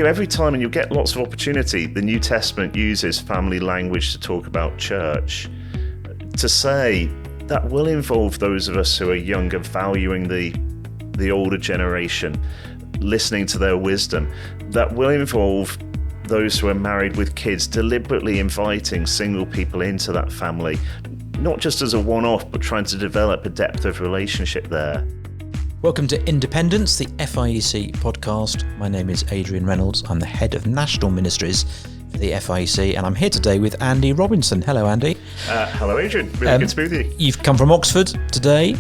every time, and you'll get lots of opportunity, the New Testament uses family language to talk about church, to say that will involve those of us who are younger, valuing the older generation, listening to their wisdom. That will involve those who are married with kids, deliberately inviting single people into that family, not just as a one-off, but trying to develop a depth of relationship there. Welcome to Independence, the FIEC podcast. My name is Adrian Reynolds. I'm the head of national ministries for the FIEC, and I'm here today with Andy Robinson. Hello, Andy. Hello, Adrian. Really good to be with you. You've come from Oxford today.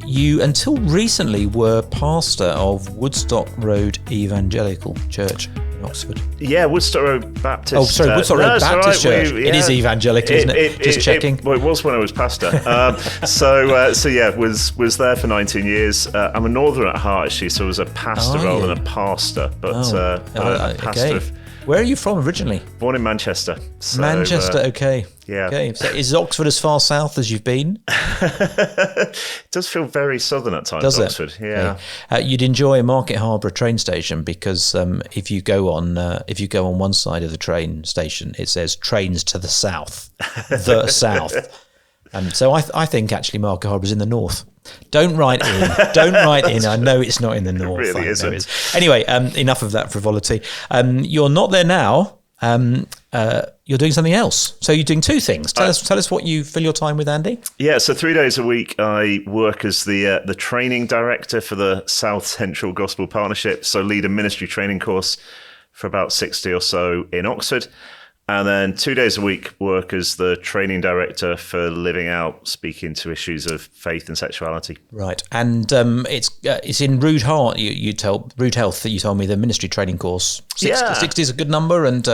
You, until recently, were pastor of Woodstock Road Evangelical Church in Oxford. Yeah, Woodstock Road Baptist. Oh, sorry, Woodstock Road Baptist Church. It is evangelical, isn't it? Just checking. Well, it was when I was pastor. Was there for 19 years. I'm a northern at heart, actually, so I was a pastor rather than a pastor. But a pastor. Okay. Where are you from originally? Born in Manchester. So, Manchester, okay. Yeah. Okay. So is Oxford as far south as you've been? It does feel very southern at times, does Oxford. It? Yeah. Okay. You'd enjoy Market Harborough train station because if you go on one side of the train station, it says trains to the south, the south. So I think actually Market Harbour's in the north. Don't write in. I know it's not in the north. It really isn't. Anyway, enough of that frivolity. You're not there now. You're doing something else. So you're doing two things. Tell us what you fill your time with, Andy. Yeah, so 3 days a week I work as the training director for the South Central Gospel Partnership. So lead a ministry training course for about 60 or so in Oxford. And then 2 days a week work as the training director for Living Out, speaking to issues of faith and sexuality. Right, and it's in Rude Heart. Rude Health that you told me the ministry training course. 60 is a good number, and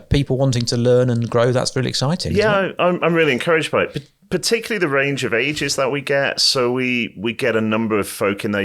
people wanting to learn and grow. That's really exciting. Yeah, I'm really encouraged by it, particularly the range of ages that we get. So we get a number of folk in their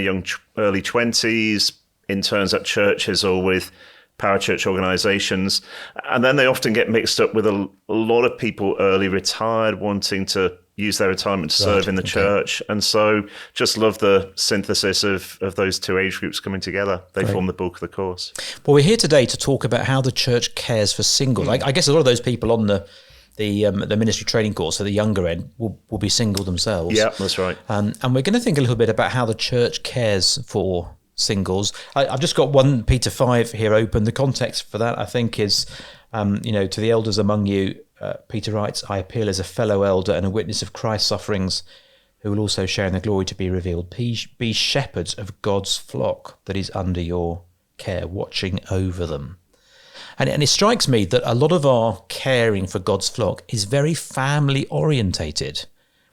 early 20s, interns at churches or with parachurch organisations, and then they often get mixed up with a lot of people early retired wanting to use their retirement to serve in the church. And so just love the synthesis of those two age groups coming together. They form the bulk of the course. Well, we're here today to talk about how the church cares for singles. I guess a lot of those people on the ministry training course, so the younger end, will be single themselves. Yeah, that's right. And we're going to think a little bit about how the church cares for singles. I've just got 1 Peter 5 here open. The context for that, I think, is, to the elders among you, Peter writes, I appeal as a fellow elder and a witness of Christ's sufferings, who will also share in the glory to be revealed. Be shepherds of God's flock that is under your care, watching over them. And it strikes me that a lot of our caring for God's flock is very family orientated.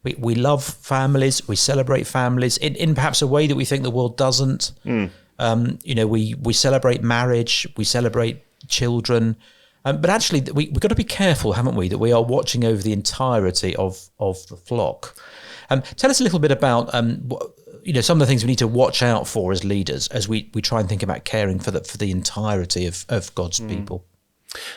We love families, we celebrate families in perhaps a way that we think the world doesn't. We celebrate marriage, we celebrate children. But actually, we've got to be careful, haven't we, that we are watching over the entirety of the flock. Tell us a little bit about some of the things we need to watch out for as leaders as we try and think about caring for the entirety of God's people.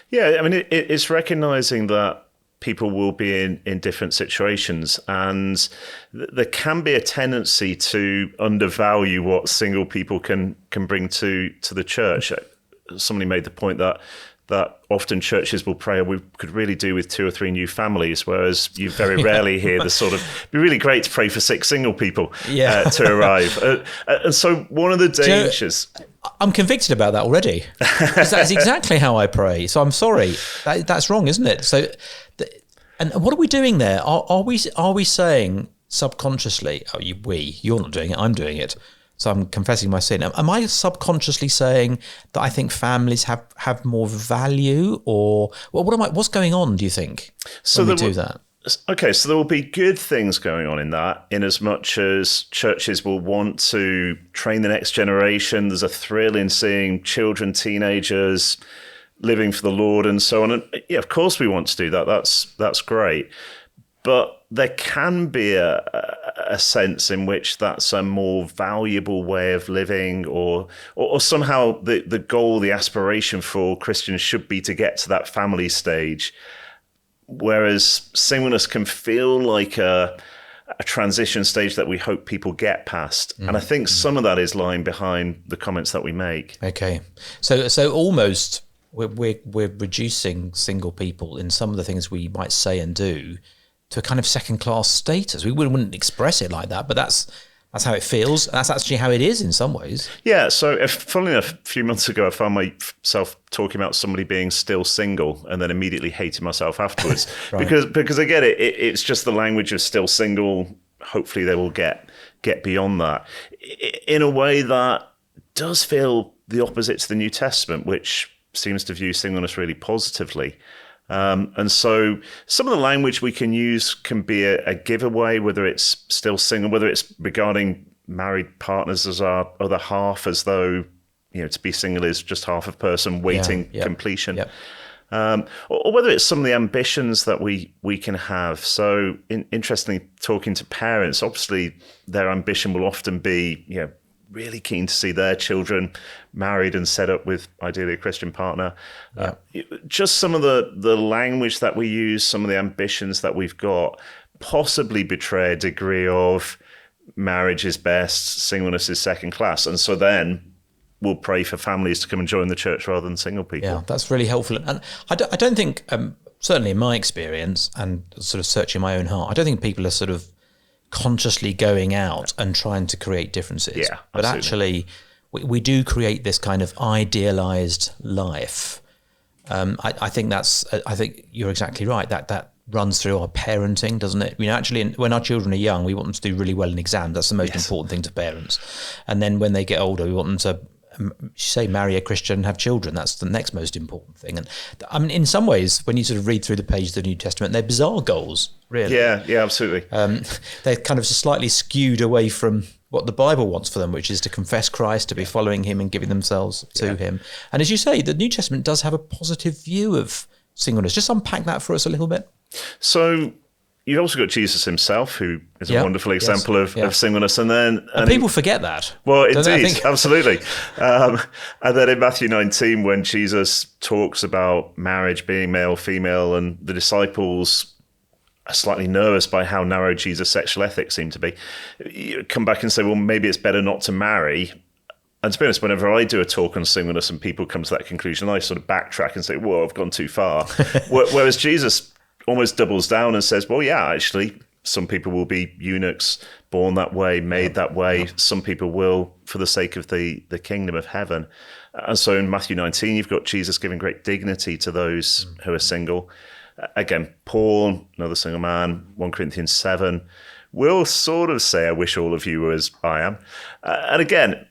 Yeah, I mean, it's recognising that people will be in different situations, and there can be a tendency to undervalue what single people can bring to the church. Somebody made the point that often churches will pray, we could really do with 2 or 3 new families, whereas you very rarely hear the sort of, it'd be really great to pray for 6 single people to arrive. And so one of the dangers... I'm convicted about that already, because that's exactly how I pray. So I'm sorry, that's wrong, isn't it? So, and what are we doing there? Are we saying subconsciously, you're not doing it, I'm doing it, so I'm confessing my sin. Am I subconsciously saying that I think families have more value, or what's going on, do you think, when we do that? Okay, so there will be good things going on in that, in as much as churches will want to train the next generation. There's a thrill in seeing children, teenagers living for the Lord and so on. And yeah, of course we want to do that. That's great. But there can be a sense in which that's a more valuable way of living, or somehow the goal, the aspiration for Christians should be to get to that family stage. Whereas singleness can feel like a a transition stage that we hope people get past. And I think some of that is lying behind the comments that we make. Okay. So almost we're reducing single people in some of the things we might say and do to a kind of second-class status. We wouldn't express it like that, but that's how it feels. That's actually how it is in some ways. Yeah. So, funnily enough, a few months ago, I found myself talking about somebody being still single, and then immediately hating myself afterwards Right. because I get it. It's just the language of still single. Hopefully, they will get beyond that in a way that does feel the opposite to the New Testament, which seems to view singleness really positively. And so some of the language we can use can be a giveaway, whether it's still single, whether it's regarding married partners as our other half, as though, to be single is just half a person waiting completion. Yep. Or whether it's some of the ambitions that we can have. So interestingly, talking to parents, obviously their ambition will often be, really keen to see their children married and set up with ideally a Christian partner. Just some of the language that we use, some of the ambitions that we've got possibly betray a degree of marriage is best, singleness is second class. And so then we'll pray for families to come and join the church rather than single people. Yeah, that's really helpful. And I don't think, certainly in my experience and sort of searching my own heart, I don't think people are sort of consciously going out and trying to create differences. Yeah, but absolutely. actually, we do create this kind of idealized life. I think you're exactly right. That runs through our parenting, doesn't it? Actually, when our children are young, we want them to do really well in exams. That's the most important thing to parents. And then when they get older, we want them to marry a Christian and have children. That's the next most important thing. And I mean, in some ways, when you sort of read through the page of the New Testament, they're bizarre goals, really. Yeah, absolutely. They're kind of slightly skewed away from what the Bible wants for them, which is to confess Christ, to be following him and giving themselves to him. And as you say, the New Testament does have a positive view of singleness. Just unpack that for us a little bit. So you've also got Jesus himself, who is a wonderful example of singleness. And people forget that. Well, indeed, absolutely. And then in Matthew 19, when Jesus talks about marriage being male, female, and the disciples are slightly nervous by how narrow Jesus' sexual ethics seem to be, you come back and say, well, maybe it's better not to marry. And to be honest, whenever I do a talk on singleness and people come to that conclusion, I sort of backtrack and say, whoa, I've gone too far. Whereas Jesus almost doubles down and says, well, yeah, actually, some people will be eunuchs, born that way, made that way. Some people will for the sake of the kingdom of heaven. And so in Matthew 19, you've got Jesus giving great dignity to those who are single. Again, Paul, another single man, 1 Corinthians 7, will sort of say, I wish all of you were as I am. And again,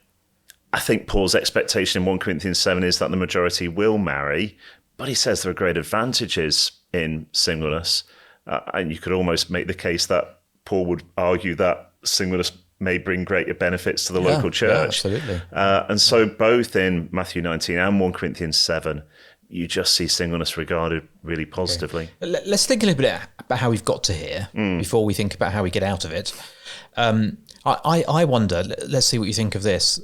I think Paul's expectation in 1 Corinthians 7 is that the majority will marry, but he says there are great advantages in singleness. And you could almost make the case that Paul would argue that singleness may bring greater benefits to the local church. Yeah, absolutely. And so both in Matthew 19 and 1 Corinthians 7, you just see singleness regarded really positively. Okay. Let's think a little bit about how we've got to here before we think about how we get out of it. I wonder, let's see what you think of this,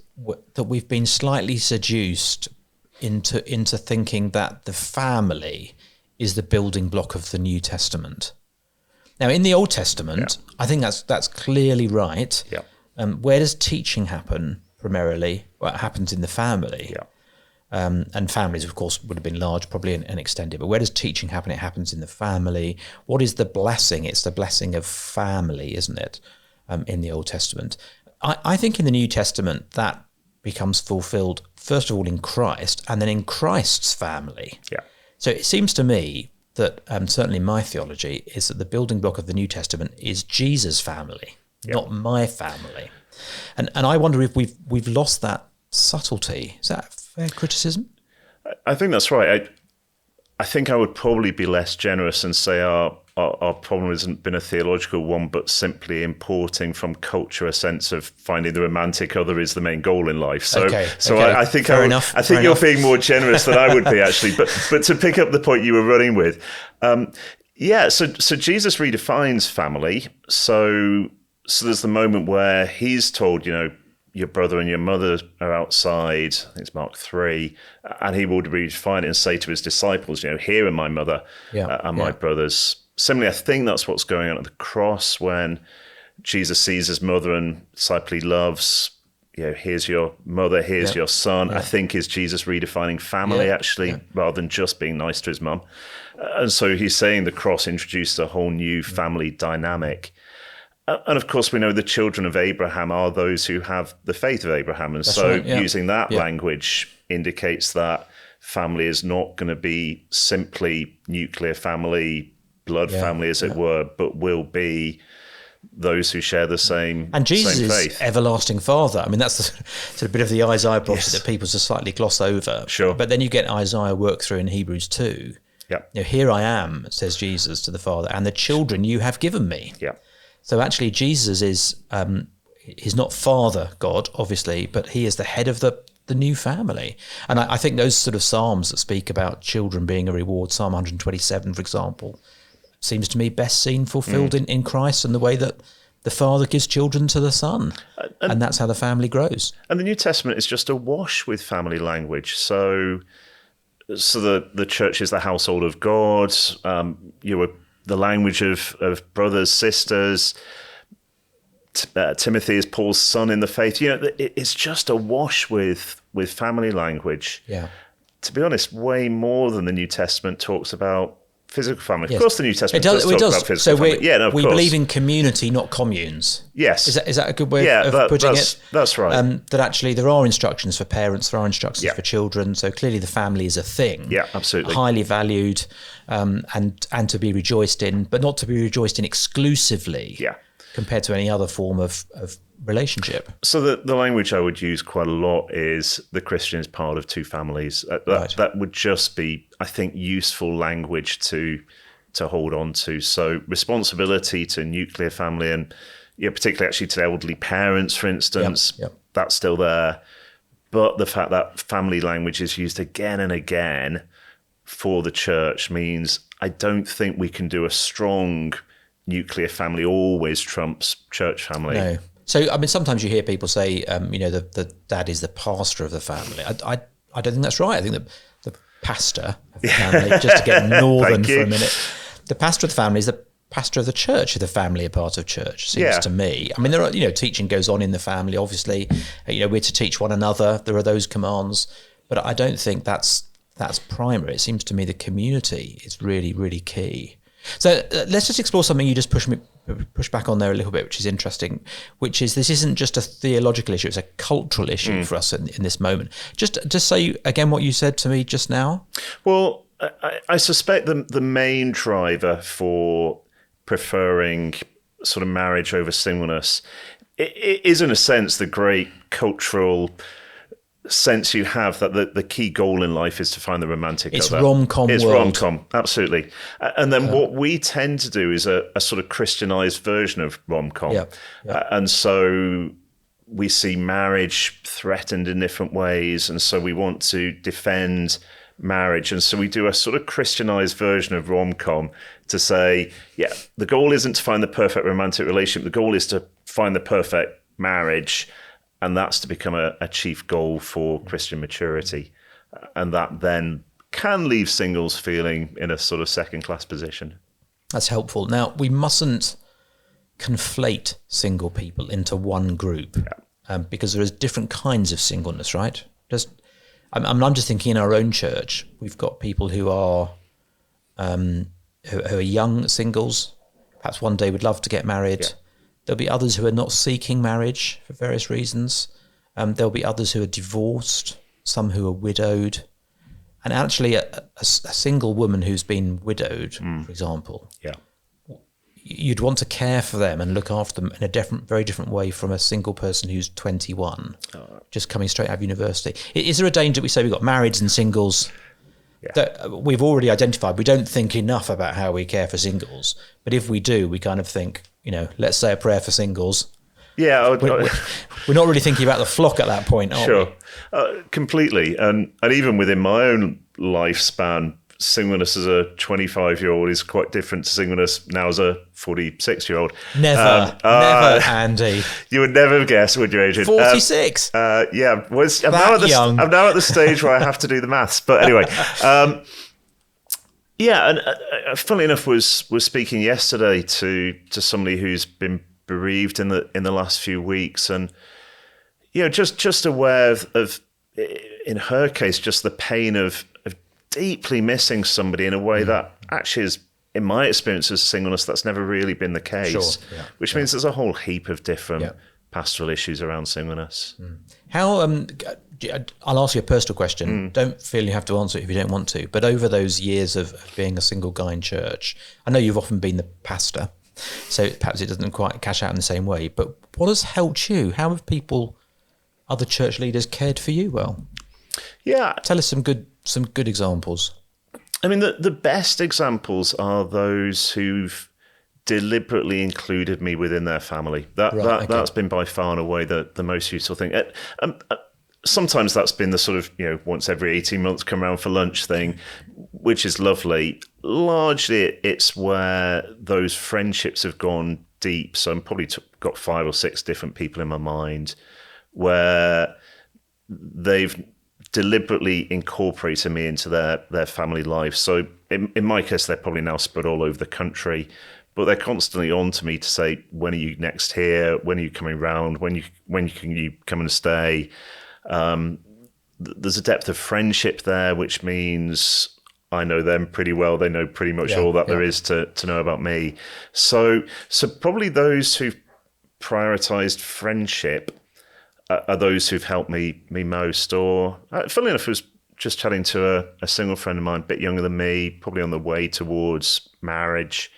that we've been slightly seduced into thinking that the family is the building block of the New Testament. Now, in the Old Testament, I think that's clearly right. Yeah. Where does teaching happen primarily? Well, it happens in the family. Yeah. And families, of course, would have been large, probably, and extended. But where does teaching happen? It happens in the family. What is the blessing? It's the blessing of family, isn't it, in the Old Testament? I think in the New Testament, that becomes fulfilled, first of all, in Christ, and then in Christ's family. Yeah. So it seems to me that, certainly my theology, is that the building block of the New Testament is Jesus' family, not my family. And I wonder if we've lost that subtlety. Is that a fair criticism? I think that's right. I think I would probably be less generous and say our problem hasn't been a theological one, but simply importing from culture a sense of finding the romantic other is the main goal in life. So, I think you're being more generous than I would be, actually. But to pick up the point you were running with, so Jesus redefines family. So there's the moment where he's told, your brother and your mother are outside, I think it's Mark 3, and he will redefine it and say to his disciples, here are my mother and my brothers. Similarly, I think that's what's going on at the cross when Jesus sees his mother and disciple he loves. Here's your mother, here's your son. I think is Jesus redefining family, rather than just being nice to his mum. And so he's saying the cross introduced a whole new family dynamic. And of course, we know the children of Abraham are those who have the faith of Abraham. And using that language indicates that family is not going to be simply nuclear family, blood family, as it were, but will be those who share the same and Jesus same is faith. Everlasting Father. I mean, that's a bit of the Isaiah prophecy that people just slightly gloss over. Sure. But then you get Isaiah work through in Hebrews 2. Yeah. Here I am, says Jesus to the Father, and the children you have given me. Yeah. So actually Jesus is, he's not Father God, obviously, but he is the head of the new family. And I think those sort of Psalms that speak about children being a reward, Psalm 127, for example, seems to me best seen fulfilled in Christ and the way that the Father gives children to the Son. And that's how the family grows. And the New Testament is just awash with family language. So the church is the household of God. The language of brothers, sisters. Timothy is Paul's son in the faith. It's just awash with family language. Yeah. To be honest, way more than the New Testament talks about physical family. Of course, the New Testament does talk about physical family. We believe in community, not communes. Yes. Is that a good way of putting it? That's right. That actually there are instructions for parents, there are instructions for children. So clearly the family is a thing. Yeah, absolutely. Highly valued and to be rejoiced in, but not to be rejoiced in exclusively compared to any other form of relationship. So the language I would use quite a lot is the Christian is part of two families. That would just be, I think, useful language to hold on to. So responsibility to nuclear family and particularly actually to elderly parents, for instance, that's still there. But the fact that family language is used again and again for the church means I don't think we can do a strong nuclear family always trumps church family. No. So, I mean, sometimes you hear people say, the dad is the pastor of the family. I don't think that's right. I think the pastor of the family, just to get northern for a minute, the pastor of the family is the pastor of the church. If the family are part of church, seems to me. I mean, there are, teaching goes on in the family. Obviously, we're to teach one another. There are those commands, but I don't think that's primary. It seems to me the community is really, really key. So let's just explore something you just push back on there a little bit, which is interesting, which is this isn't just a theological issue, it's a cultural issue for us in this moment. Just say again what you said to me just now. Well, I suspect the main driver for preferring sort of marriage over singleness is in a sense the great cultural sense you have that the key goal in life is to find the romantic other. It's rom-com It's world. rom-com, absolutely. And then what we tend to do is a sort of Christianized version of rom-com. And so we see marriage threatened in different ways, and so we want to defend marriage. And so we do a sort of Christianized version of rom-com to say, the goal isn't to find the perfect romantic relationship. The goal is to find the perfect marriage. And that's to become a chief goal for Christian maturity. And that then can leave singles feeling in a sort of second-class position. That's helpful. Now, we mustn't conflate single people into one group because there is different kinds of singleness, right? I'm just thinking in our own church, we've got people who are young singles, perhaps one day would love to get married. Yeah. There'll be others who are not seeking marriage for various reasons. There'll be others who are divorced, some who are widowed. And actually a single woman who's been widowed, for example, you'd want to care for them and look after them in a very different way from a single person who's 21, just coming straight out of university. Is there a danger we say we've got marrieds and singles that we've already identified? We don't think enough about how we care for singles, but if we do, we kind of think, let's say a prayer for singles. Yeah, we're not really thinking about the flock at that point, are we? Completely. And even within my own lifespan, singleness as a 25-year-old is quite different to singleness now as a 46-year-old. Never, Andy. You would never guess, would you, Adrian? 46? I'm now at the stage where I have to do the maths. But anyway, and funnily enough, was speaking yesterday to somebody who's been bereaved in the last few weeks, and just aware of in her case, just the pain of deeply missing somebody in a way that actually is, in my experience as singleness, that's never really been the case. Sure. Which means there's a whole heap of different pastoral issues around singleness. How I'll ask you a personal question. Don't feel you have to answer it if you don't want to. But over those years of being a single guy in church, I know you've often been the pastor, so perhaps it doesn't quite cash out in the same way. But what has helped you? How have other church leaders cared for you well? Yeah, tell us some good examples. I mean, the best examples are those who've deliberately included me within their family. That's been by far and away the most useful thing. Sometimes that's been the sort of, once every 18 months come around for lunch thing, which is lovely. Largely, it's where those friendships have gone deep. So I'm probably got 5 or 6 different people in my mind where they've deliberately incorporated me into their family life. So in my case, they're probably now spread all over the country, but they're constantly on to me to say, when are you next here? When are you coming round? When can you come and stay? There's a depth of friendship there, which means I know them pretty well. They know pretty much all that there is to know about me. So probably those who've prioritized friendship are those who've helped me most. Or funnily enough, I was just chatting to a single friend of mine, a bit younger than me, probably on the way towards marriage.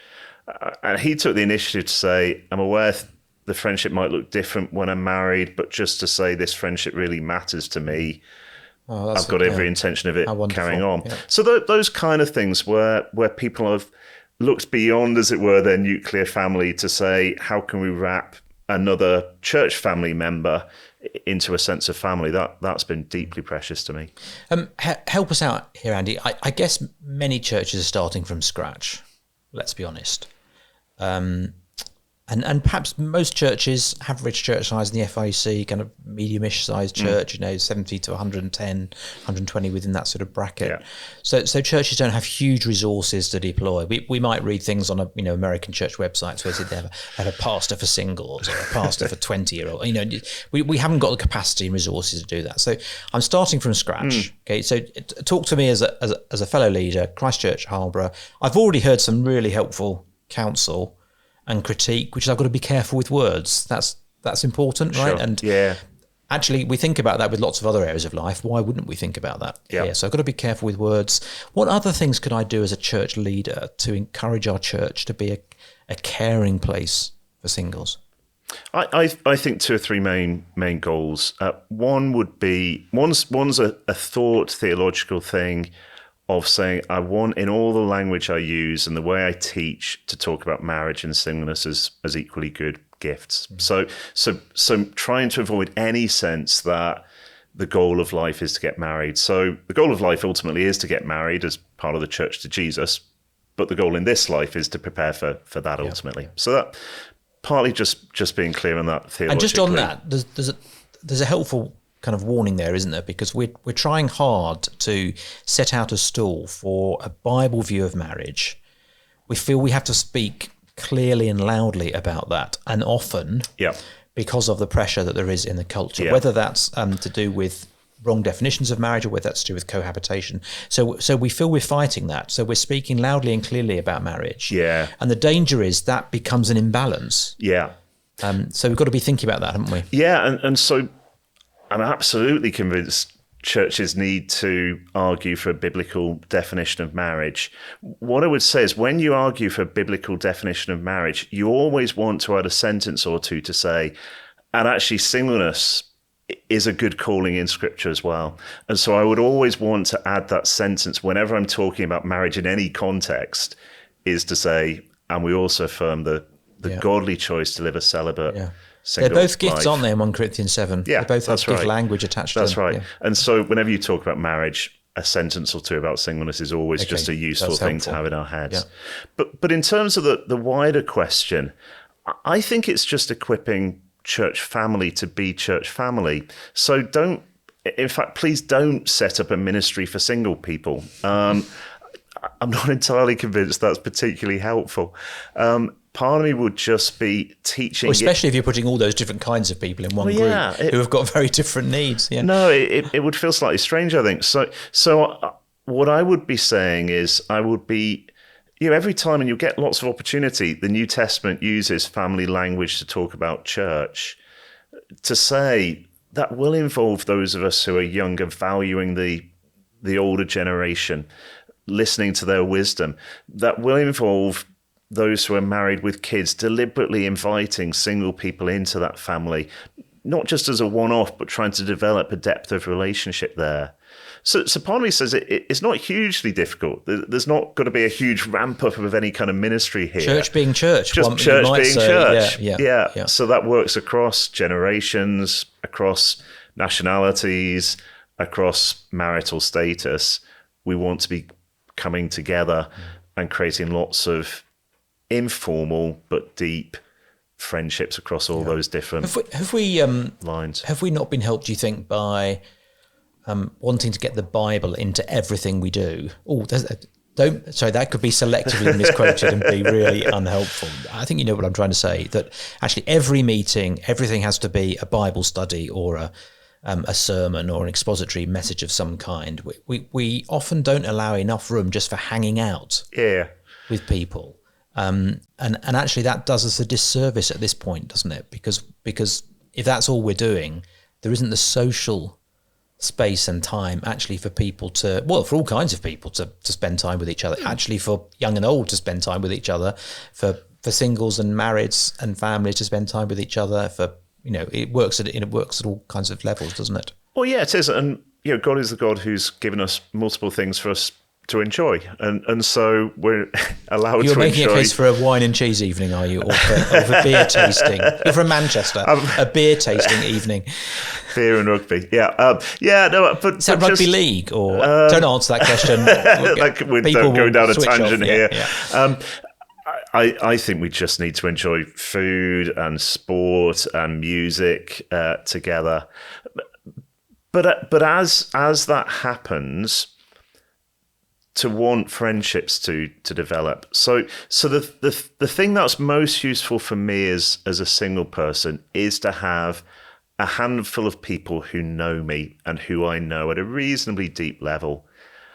And he took the initiative to say, I'm aware the friendship might look different when I'm married, but just to say this friendship really matters to me. I've got every intention of it carrying on. Yeah. So those kind of things where people have looked beyond, as it were, their nuclear family to say, how can we wrap another church family member into a sense of family? That's been deeply precious to me. Help us out here, Andy. I guess many churches are starting from scratch, let's be honest. And perhaps most churches, average church size in the FIEC, kind of medium-ish sized church, 70 to 110, 120 within that sort of bracket. Yeah. So churches don't have huge resources to deploy. We might read things on American church websites where they have a pastor for singles or a pastor for 20-year-old. We haven't got the capacity and resources to do that. So I'm starting from scratch. Okay, so talk to me as a fellow leader, Christchurch, Harborough. I've already heard some really helpful counsel and critique, which is I've got to be careful with words. That's important, right? Sure. And actually, we think about that with lots of other areas of life. Why wouldn't we think about that here? So I've got to be careful with words. What other things could I do as a church leader to encourage our church to be a caring place for singles? I think 2 or 3 main goals. One would be one's a thought theological thing of saying, I want, in all the language I use and the way I teach, to talk about marriage and singleness as equally good gifts. So trying to avoid any sense that the goal of life is to get married. So the goal of life ultimately is to get married as part of the church to Jesus, but the goal in this life is to prepare for that ultimately. So that partly just being clear on that theologically. And just on that, there's a helpful kind of warning there, isn't there? Because we're trying hard to set out a stall for a Bible view of marriage. We feel we have to speak clearly and loudly about that, and often because of the pressure that there is in the culture, whether that's to do with wrong definitions of marriage or whether that's to do with cohabitation. So we feel we're fighting that. So we're speaking loudly and clearly about marriage. Yeah. And the danger is that becomes an imbalance. Yeah. So we've got to be thinking about that, haven't we? Yeah, and so I'm absolutely convinced churches need to argue for a biblical definition of marriage. What I would say is when you argue for a biblical definition of marriage, you always want to add a sentence or two to say, and actually singleness is a good calling in Scripture as well. And so I would always want to add that sentence whenever I'm talking about marriage in any context, is to say, and we also affirm the godly choice to live a celibate They're both gifts, aren't they, in 1 Corinthians 7? Yeah, they both have gift language attached to them. That's right. Yeah. And so whenever you talk about marriage, a sentence or two about singleness is always just a useful thing to have in our heads. Yeah. But in terms of the wider question, I think it's just equipping church family to be church family. So please don't set up a ministry for single people. I'm not entirely convinced that's particularly helpful. part of me would just be teaching. Well, especially if you're putting all those different kinds of people in one group who have got very different needs. Yeah. No, it would feel slightly strange, I think. So what I would be saying is I would be, every time, and you'll get lots of opportunity, the New Testament uses family language to talk about church, to say that will involve those of us who are younger, valuing the older generation, listening to their wisdom. That will involve those who are married with kids, deliberately inviting single people into that family, not just as a one-off, but trying to develop a depth of relationship there. So part of me says it's not hugely difficult. There's not got to be a huge ramp up of any kind of ministry here. Church being church. Just church being church. Yeah. So that works across generations, across nationalities, across marital status. We want to be coming together and creating lots of informal but deep friendships across all those different lines. Have we not been helped, do you think, by wanting to get the Bible into everything we do? That could be selectively misquoted and be really unhelpful. I think you know what I'm trying to say, that actually every meeting, everything has to be a Bible study or a sermon or an expository message of some kind. We often don't allow enough room just for hanging out with people. And actually that does us a disservice at this point, doesn't it? Because if that's all we're doing, there isn't the social space and time actually for people to, for all kinds of people to spend time with each other, actually for young and old to spend time with each other, for singles and marrieds and families to spend time with each other, it works at all kinds of levels, doesn't it? Well, yeah, it is. And God is the God who's given us multiple things for us to enjoy, and so we're allowed to enjoy. You're making a case for a wine and cheese evening, are you, or for a beer tasting? You're from Manchester. A beer tasting evening. Beer and rugby, but is that rugby league, or don't answer that question? We're going down a tangent here. I think we just need to enjoy food and sport and music together, but as that happens, to want friendships to develop. So the thing that's most useful for me as a single person is to have a handful of people who know me and who I know at a reasonably deep level.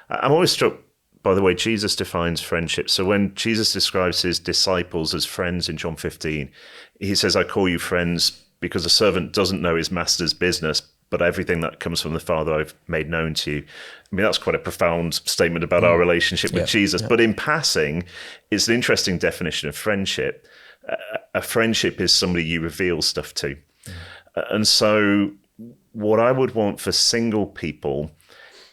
I'm always struck by the way Jesus defines friendship. So when Jesus describes his disciples as friends in John 15, he says, I call you friends because a servant doesn't know his master's business, but everything that comes from the Father I've made known to you. I mean, that's quite a profound statement about our relationship with Jesus. Yeah. But in passing, it's an interesting definition of friendship. A friendship is somebody you reveal stuff to. And so what I would want for single people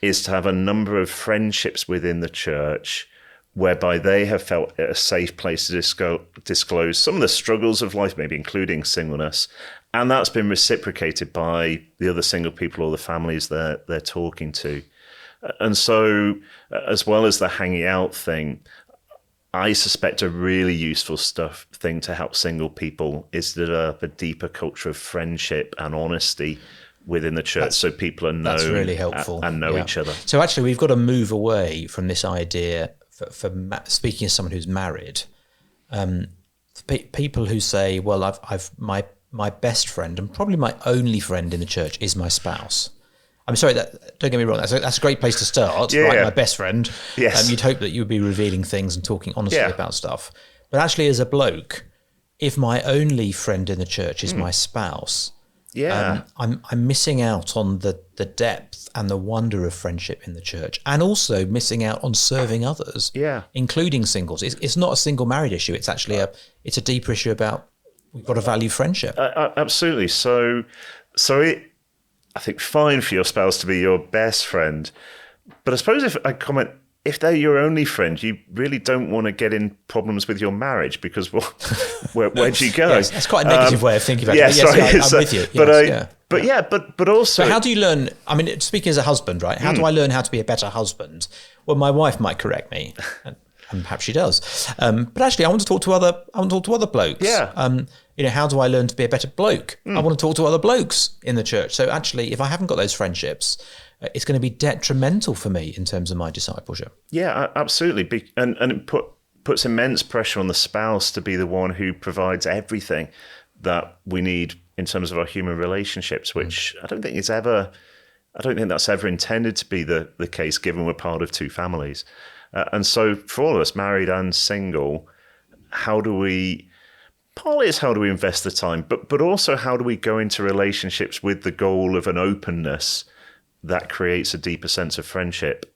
is to have a number of friendships within the church whereby they have felt a safe place to disclose some of the struggles of life, maybe including singleness. And that's been reciprocated by the other single people or the families they're talking to. And so, as well as the hanging out thing, I suspect a really useful thing to help single people is to develop a deeper culture of friendship and honesty within the church, so people are known. That's really helpful and know each other. So actually, we've got to move away from this idea. For speaking as someone who's married, people who say, "Well, I've my best friend and probably my only friend in the church is my spouse." I'm sorry, don't get me wrong. That's a great place to start, right? Yeah. My best friend. Yes. You'd hope that you would be revealing things and talking honestly about stuff. But actually, as a bloke, if my only friend in the church is my spouse, I'm missing out on the depth and the wonder of friendship in the church, and also missing out on serving others, including singles. It's not a single married issue. It's actually it's a deeper issue about we've got to value friendship. Absolutely. So I think fine for your spouse to be your best friend, but I suppose if I comment, if they're your only friend, you really don't want to get in problems with your marriage because where'd you go? Yes, that's quite a negative way of thinking about it. I'm with you. But also, so how do you learn? I mean, speaking as a husband, right? How do I learn how to be a better husband? Well, my wife might correct me, and perhaps she does. But actually, I want to talk to other blokes. Yeah. How do I learn to be a better bloke? I want to talk to other blokes in the church. So actually, if I haven't got those friendships, it's going to be detrimental for me in terms of my discipleship. Yeah, absolutely. And puts immense pressure on the spouse to be the one who provides everything that we need in terms of our human relationships, which I don't think that's ever intended to be the case, given we're part of two families. And so for all of us, married and single, partly it's how do we invest the time, but also how do we go into relationships with the goal of an openness that creates a deeper sense of friendship?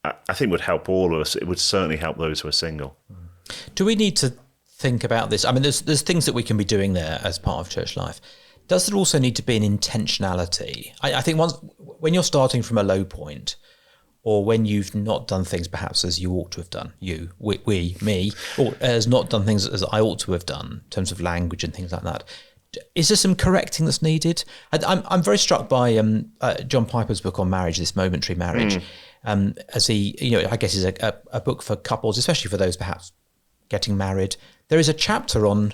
I think would help all of us. It would certainly help those who are single. Do we need to think about this? I mean, there's things that we can be doing there as part of church life. Does there also need to be an intentionality? I think when you're starting from a low point, or when you've not done things perhaps as you ought to have done, me, or has not done things as I ought to have done in terms of language and things like that, is there some correcting that's needed? I'm very struck by John Piper's book on marriage, this momentary marriage, as he, I guess is a book for couples, especially for those perhaps getting married. There is a chapter on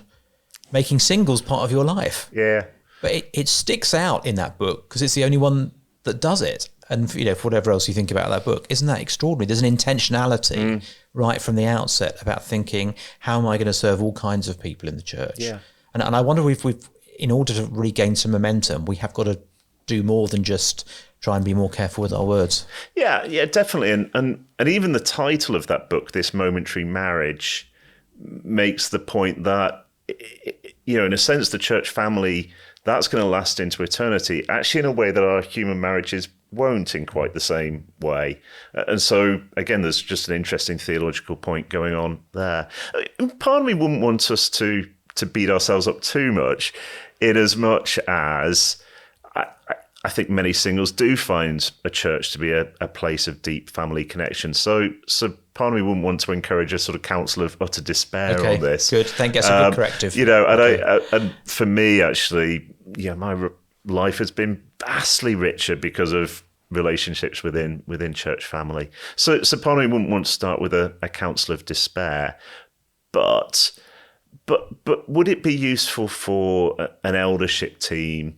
making singles part of your life. Yeah. But it sticks out in that book because it's the only one that does it. And, for whatever else you think about that book, isn't that extraordinary? There's an intentionality right from the outset about thinking, how am I going to serve all kinds of people in the church? Yeah. And I wonder if we've, in order to regain some momentum, we have got to do more than just try and be more careful with our words. Yeah, definitely. And even the title of that book, This Momentary Marriage, makes the point that, in a sense, the church family, that's going to last into eternity, actually in a way that our human marriages won't in quite the same way. And so, again, there's just an interesting theological point going on there. Part of me wouldn't want us to beat ourselves up too much, in as much as I think many singles do find a church to be a place of deep family connection. So part of me wouldn't want to encourage a sort of counsel of utter despair on this. Good. Thank you. That's a good corrective. And for me, actually, my life has been vastly richer because of relationships within church family. So part of me wouldn't want to start with a counsel of despair, but would it be useful for an eldership team,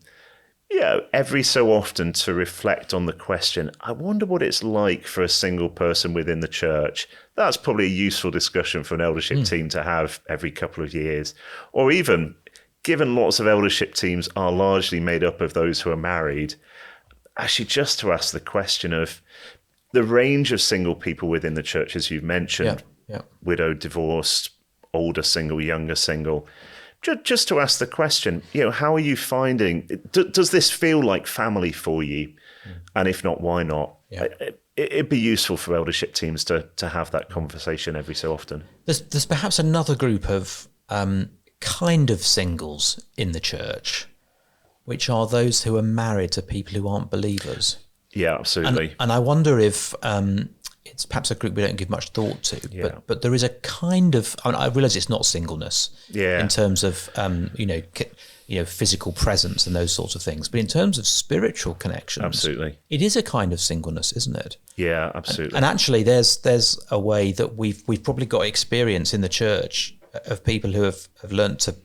every so often to reflect on the question, I wonder what it's like for a single person within the church? That's probably a useful discussion for an eldership team to have every couple of years. Or even, given lots of eldership teams are largely made up of those who are married, actually just to ask the question of the range of single people within the church, as you've mentioned, widowed, divorced, older single, younger single, just to ask the question, how are you finding, does this feel like family for you? And if not, why not? It'd be useful for eldership teams to have that conversation every so often. There's perhaps another group of kind of singles in the church, which are those who are married to people who aren't believers. Yeah, absolutely. And I wonder if it's perhaps a group we don't give much thought to, but there is a kind of, I realise it's not singleness in terms of, physical presence and those sorts of things, but in terms of spiritual connections, absolutely, it is a kind of singleness, isn't it? Yeah, absolutely. And actually, there's a way that we've probably got experience in the church of people who have learnt to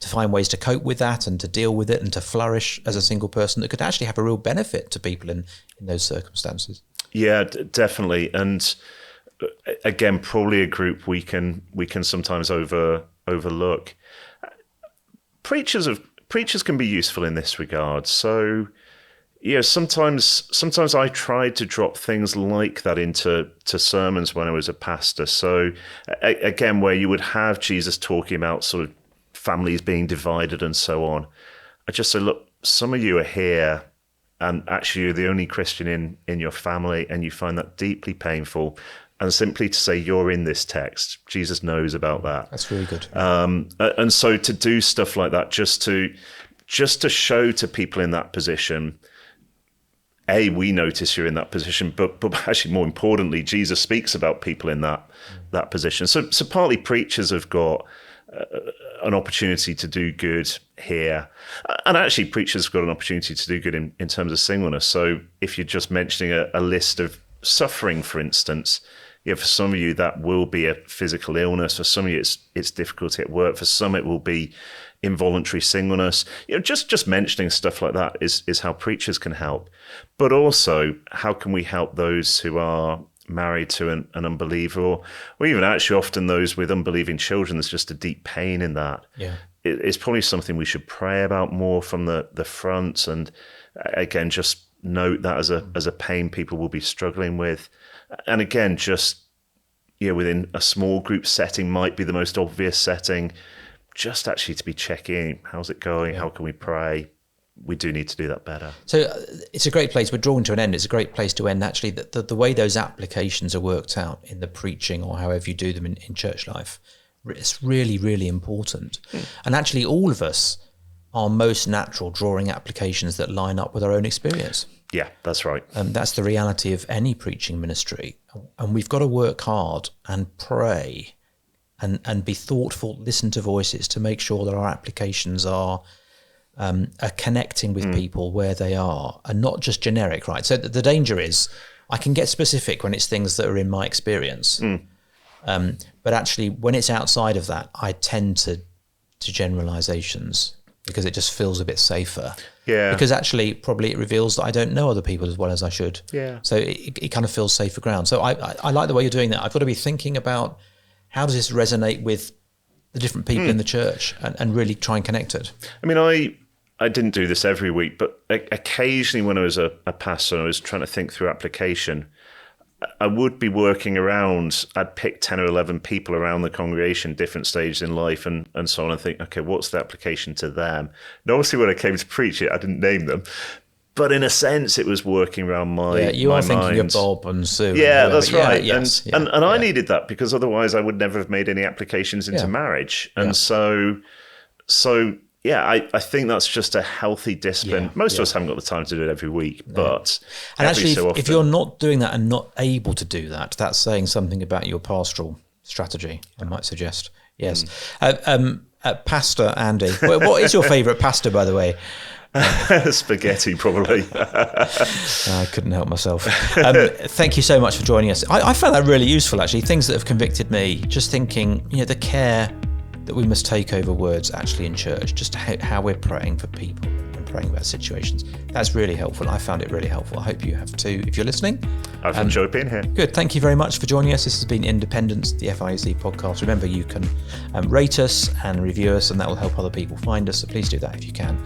find ways to cope with that and to deal with it and to flourish as a single person that could actually have a real benefit to people in those circumstances. Yeah, definitely. And again, probably a group we can sometimes overlook. Preachers can be useful in this regard. So, sometimes I tried to drop things like that into sermons when I was a pastor. So, again, where you would have Jesus talking about sort of families being divided and so on, I just say, look, some of you are here and actually you're the only Christian in your family and you find that deeply painful. And simply to say you're in this text, Jesus knows about that. That's really good. And so to do stuff like that, just to show to people in that position, we notice you're in that position, but actually more importantly, Jesus speaks about people in that position. So partly preachers have got an opportunity to do good here. And actually preachers have got an opportunity to do good in terms of singleness. So if you're just mentioning a list of suffering, for instance, for some of you that will be a physical illness. For some of you it's difficulty at work. For some it will be involuntary singleness. Just mentioning stuff like that is how preachers can help. But also, how can we help those who are married to an unbeliever, or even actually often those with unbelieving children, there's just a deep pain in that. Yeah. It's probably something we should pray about more from the front, and again, just note that as a pain people will be struggling with. And again, just within a small group setting might be the most obvious setting, just actually to be checking, how's it going? How can we pray? We do need to do that better. So it's a great place. We're drawing to an end. It's a great place to end, actually, the way those applications are worked out in the preaching or however you do them in church life. It's really, really important. And actually, all of us are most natural drawing applications that line up with our own experience. Yeah, that's right. That's the reality of any preaching ministry. And we've got to work hard and pray and be thoughtful, listen to voices to make sure that our applications are connecting with people where they are and not just generic, right? So the danger is I can get specific when it's things that are in my experience. But actually, when it's outside of that, I tend to generalizations because it just feels a bit safer. Yeah. Because actually, probably it reveals that I don't know other people as well as I should. Yeah. So it kind of feels safer ground. So I like the way you're doing that. I've got to be thinking about how does this resonate with the different people in the church and really try and connect it. I mean, I didn't do this every week, but occasionally when I was a pastor and I was trying to think through application, I would be working around, I'd pick 10 or 11 people around the congregation, different stages in life and so on, and think, okay, what's the application to them? And obviously when I came to preach it, I didn't name them. But in a sense, it was working around my you my are thinking mind. of Bob and Sue. Yeah, that's right. Yes, and I needed that because otherwise I would never have made any applications into marriage. And so I think that's just a healthy discipline. Most of us haven't got the time to do it every week, but and every actually, so often. if you're not doing that and not able to do that, that's saying something about your pastoral strategy, I might suggest. Yes. Pastor Andy, what is your favourite pastor, by the way? Spaghetti, probably. I couldn't help myself. Thank you so much for joining us. I found that really useful, actually. Things that have convicted me, just thinking, the care that we must take over words actually in church, just how we're praying for people and praying about situations. That's really helpful. I found it really helpful. I hope you have too, if you're listening. I've enjoyed being here. Good. Thank you very much for joining us. This has been Independence, the FIEC podcast. Remember, you can rate us and review us, and that will help other people find us. So please do that if you can.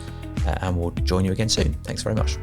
And we'll join you again soon. Thanks very much.